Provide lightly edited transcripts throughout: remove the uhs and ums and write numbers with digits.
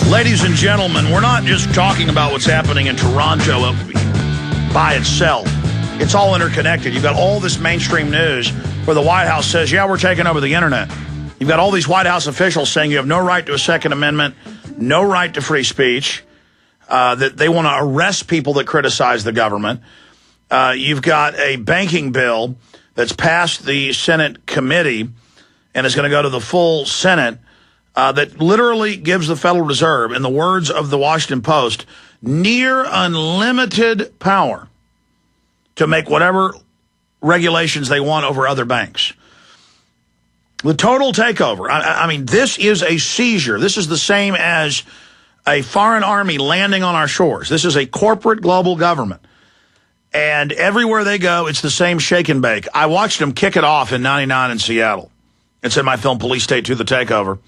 Ladies and gentlemen, we're not just talking about what's happening in Toronto by itself. It's all interconnected. You've got all this mainstream news where the White House says, yeah, we're taking over the internet. You've got all these White House officials saying you have no right to a Second Amendment, no right to free speech, that they want to arrest people that criticize the government. You've got a banking bill that's passed the Senate committee and is going to go to the full Senate that literally gives the Federal Reserve, in the words of the Washington Post, near unlimited power to make whatever regulations they want over other banks. The total takeover. I mean, this is a seizure. This is the same as a foreign army landing on our shores. This is a corporate global government. And everywhere they go, it's the same shake and bake. I watched them kick it off in '99 in Seattle. It's in my film Police State to the Takeover.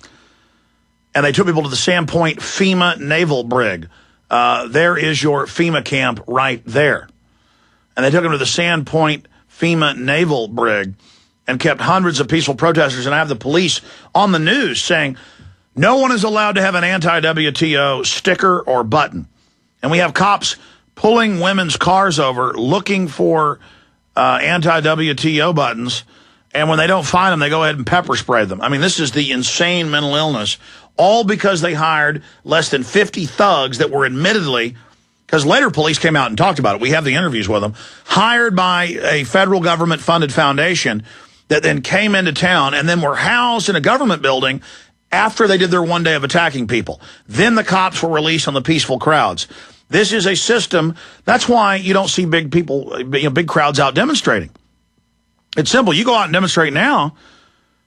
And they took people to the Sandpoint FEMA Naval Brig. There is your FEMA camp right there. And they took them to the Sandpoint FEMA Naval Brig and kept hundreds of peaceful protesters. And I have the police on the news saying, no one is allowed to have an anti-WTO sticker or button. And we have cops pulling women's cars over looking for anti-WTO buttons. And when they don't find them, they go ahead and pepper spray them. I mean, this is the insane mental illness, all because they hired less than 50 thugs that were admittedly, because later police came out and talked about it. We have the interviews with them, hired by a federal government-funded foundation that then came into town and then were housed in a government building after they did their one day of attacking people. Then the cops were released on the peaceful crowds. This is a system. That's why you don't see big people, big crowds out demonstrating. It's simple. You go out and demonstrate now,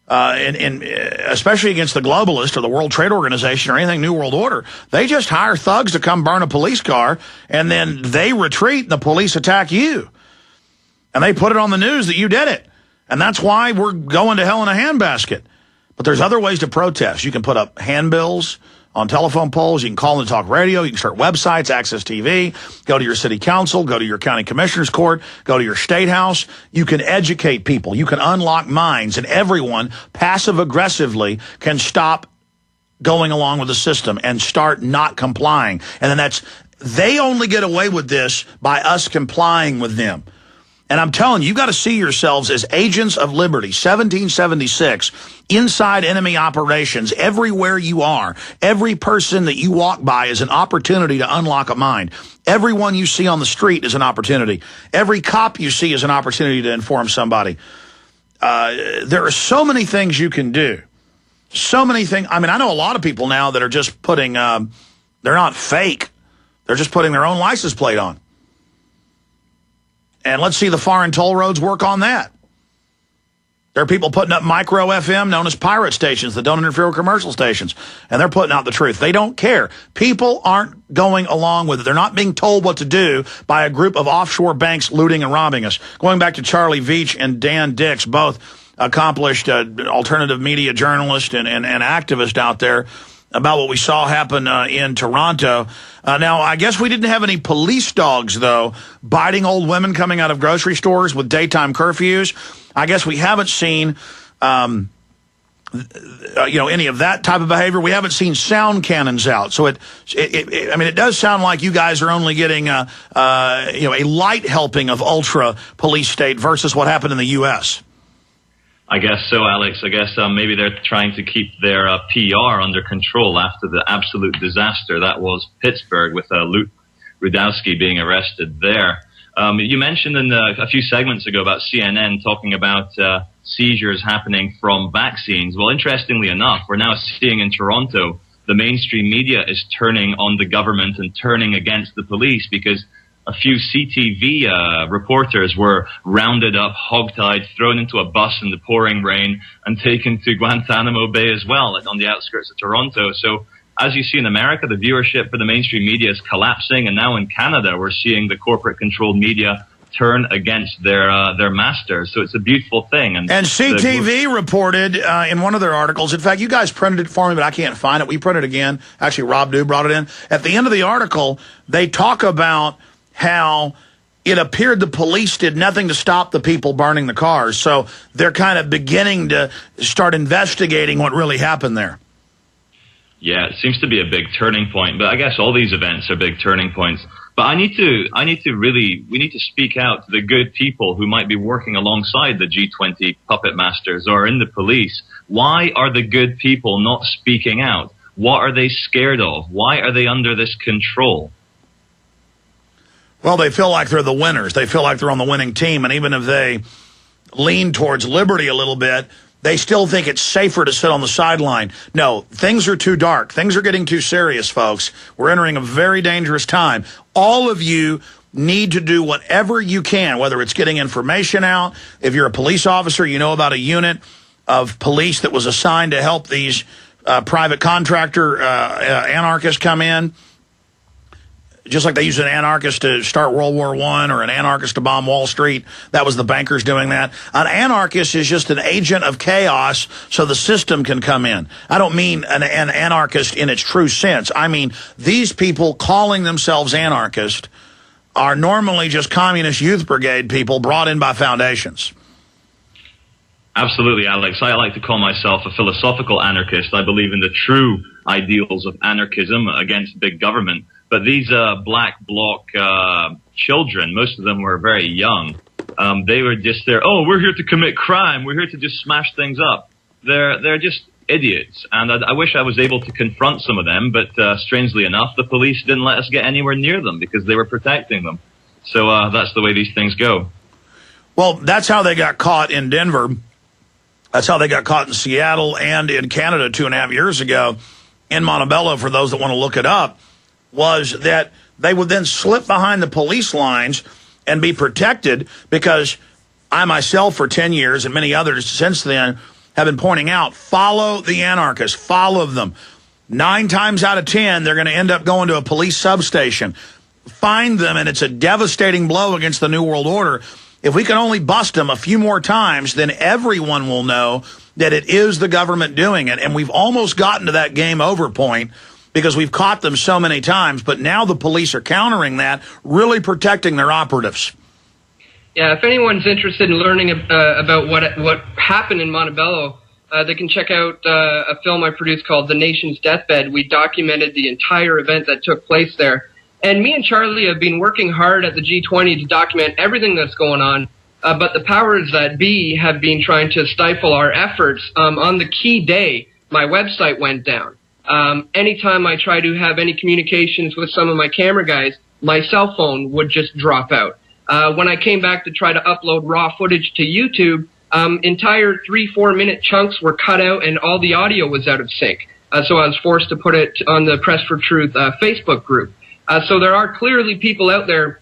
especially against the globalists or the World Trade Organization or anything New World Order. They just hire thugs to come burn a police car, and then they retreat and the police attack you. And they put it on the news that you did it. And that's why we're going to hell in a handbasket. But there's other ways to protest. You can put up handbills on telephone poles. You can call and talk radio. You can start websites, access TV, go to your city council, go to your county commissioner's court, go to your state house. You can educate people. You can unlock minds, and everyone passive-aggressively can stop going along with the system and start not complying. And then they only get away with this by us complying with them. And I'm telling you, you've got to see yourselves as agents of liberty, 1776, inside enemy operations, everywhere you are. Every person that you walk by is an opportunity to unlock a mind. Everyone you see on the street is an opportunity. Every cop you see is an opportunity to inform somebody. There are so many things you can do. So many things. I mean, I know a lot of people now that are just putting, they're not fake. They're just putting their own license plate on. And let's see the foreign toll roads work on that. There are people putting up micro FM known as pirate stations that don't interfere with commercial stations. And they're putting out the truth. They don't care. People aren't going along with it. They're not being told what to do by a group of offshore banks looting and robbing us. Going back to Charlie-Veitch and Dan Dix, both accomplished alternative media journalists and activists out there, about what we saw happen in Toronto. Now, I guess we didn't have any police dogs, though, biting old women coming out of grocery stores with daytime curfews. I guess we haven't seen, any of that type of behavior. We haven't seen sound cannons out. So it does sound like you guys are only getting a light helping of ultra police state versus what happened in the U.S. I guess so, Alex. I guess maybe they're trying to keep their PR under control after the absolute disaster that was Pittsburgh with Luke Rudkowski being arrested there. You mentioned a few segments ago about CNN talking about seizures happening from vaccines. Well, interestingly enough, we're now seeing in Toronto the mainstream media is turning on the government and turning against the police because a few CTV reporters were rounded up, hogtied, thrown into a bus in the pouring rain, and taken to Guantanamo Bay as well, on the outskirts of Toronto. So, as you see in America, the viewership for the mainstream media is collapsing, and now in Canada, we're seeing the corporate-controlled media turn against their masters. So it's a beautiful thing. And CTV reported in one of their articles, in fact, you guys printed it for me, but I can't find it. We printed it again. Actually, Rob Dew brought it in. At the end of the article, they talk about how it appeared the police did nothing to stop the people burning the cars. So they're kind of beginning to start investigating what really happened there. Yeah, it seems to be a big turning point, but I guess all these events are big turning points. But we need to speak out to the good people who might be working alongside the G20 puppet masters or in the police. Why are the good people not speaking out? What are they scared of? Why are they under this control? Well, they feel like they're the winners. They feel like they're on the winning team. And even if they lean towards liberty a little bit, they still think it's safer to sit on the sideline. No, things are too dark. Things are getting too serious, folks. We're entering a very dangerous time. All of you need to do whatever you can, whether it's getting information out. If you're a police officer, you know about a unit of police that was assigned to help these private contractor anarchists come in. Just like they used an anarchist to start World War I or an anarchist to bomb Wall Street. That was the bankers doing that. An anarchist is just an agent of chaos so the system can come in. I don't mean an anarchist in its true sense. I mean these people calling themselves anarchists are normally just communist youth brigade people brought in by foundations. Absolutely, Alex. I like to call myself a philosophical anarchist. I believe in the true ideals of anarchism against big government. But these black bloc children, most of them were very young. They were just there. Oh, we're here to commit crime. We're here to just smash things up. They're just idiots. And I wish I was able to confront some of them. But strangely enough, the police didn't let us get anywhere near them because they were protecting them. So that's the way these things go. Well, that's how they got caught in Denver. That's how they got caught in Seattle and in Canada 2.5 years ago in Montebello, for those that want to look it up, was that they would then slip behind the police lines and be protected, because I myself for 10 years and many others since then have been pointing out, follow the anarchists, follow them. 9 times out of 10, they're going to end up going to a police substation. Find them, and it's a devastating blow against the New World Order. If we can only bust them a few more times, then everyone will know that it is the government doing it. And we've almost gotten to that game over point because we've caught them so many times. But now the police are countering that, really protecting their operatives. Yeah, if anyone's interested in learning about what happened in Montebello, they can check out a film I produced called The Nation's Deathbed. We documented the entire event that took place there. And me and Charlie have been working hard at the G20 to document everything that's going on, but the powers that be have been trying to stifle our efforts. On the key day, my website went down. Anytime I try to have any communications with some of my camera guys, my cell phone would just drop out. When I came back to try to upload raw footage to YouTube, entire 3-4 minute chunks were cut out and all the audio was out of sync. So I was forced to put it on the Press for Truth Facebook group. So there are clearly people out there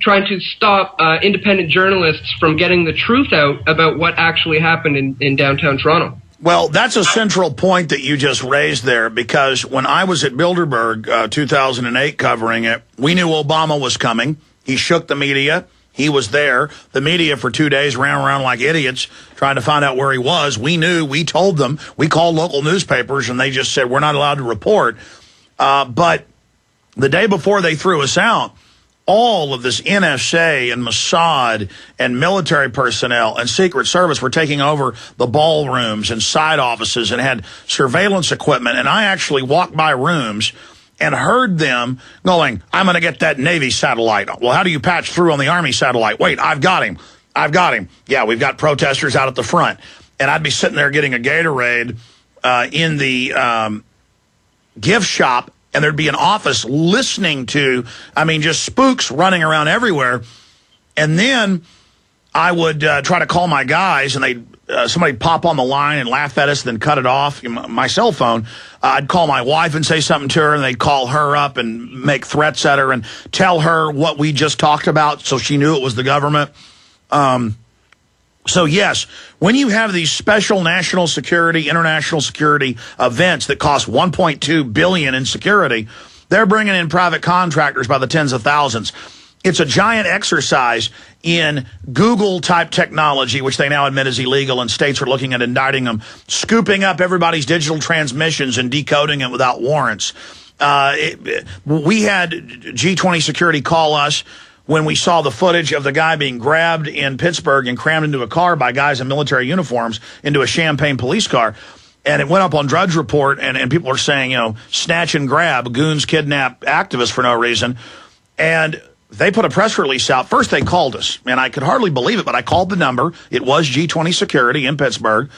trying to stop independent journalists from getting the truth out about what actually happened in downtown Toronto. Well, that's a central point that you just raised there, because when I was at Bilderberg 2008 covering it, we knew Obama was coming. He shook the media. He was there. The media for 2 days ran around like idiots trying to find out where he was. We knew. We told them. We called local newspapers, and they just said, we're not allowed to report. But the day before they threw us out, all of this NSA and Mossad and military personnel and Secret Service were taking over the ballrooms and side offices and had surveillance equipment. And I actually walked by rooms and heard them going, I'm going to get that Navy satellite. Well, how do you patch through on the Army satellite? Wait, I've got him. I've got him. Yeah, we've got protesters out at the front. And I'd be sitting there getting a Gatorade in the gift shop, and there'd be an office listening to, I mean, just spooks running around everywhere. And then I would try to call my guys, and somebody'd pop on the line and laugh at us, then cut it off. My cell phone, I'd call my wife and say something to her, and they'd call her up and make threats at her and tell her what we just talked about, so she knew it was the government. So, yes, when you have these special national security, international security events that cost $1.2 billion in security, they're bringing in private contractors by the tens of thousands. It's a giant exercise in Google-type technology, which they now admit is illegal, and states are looking at indicting them, scooping up everybody's digital transmissions and decoding it without warrants. We had G20 security call us when we saw the footage of the guy being grabbed in Pittsburgh and crammed into a car by guys in military uniforms into a Champaign police car. And it went up on Drudge Report, and people are saying, snatch and grab, goons kidnap activists for no reason. And they put a press release out. First, they called us, and I could hardly believe it, but I called the number. It was G20 Security in Pittsburgh.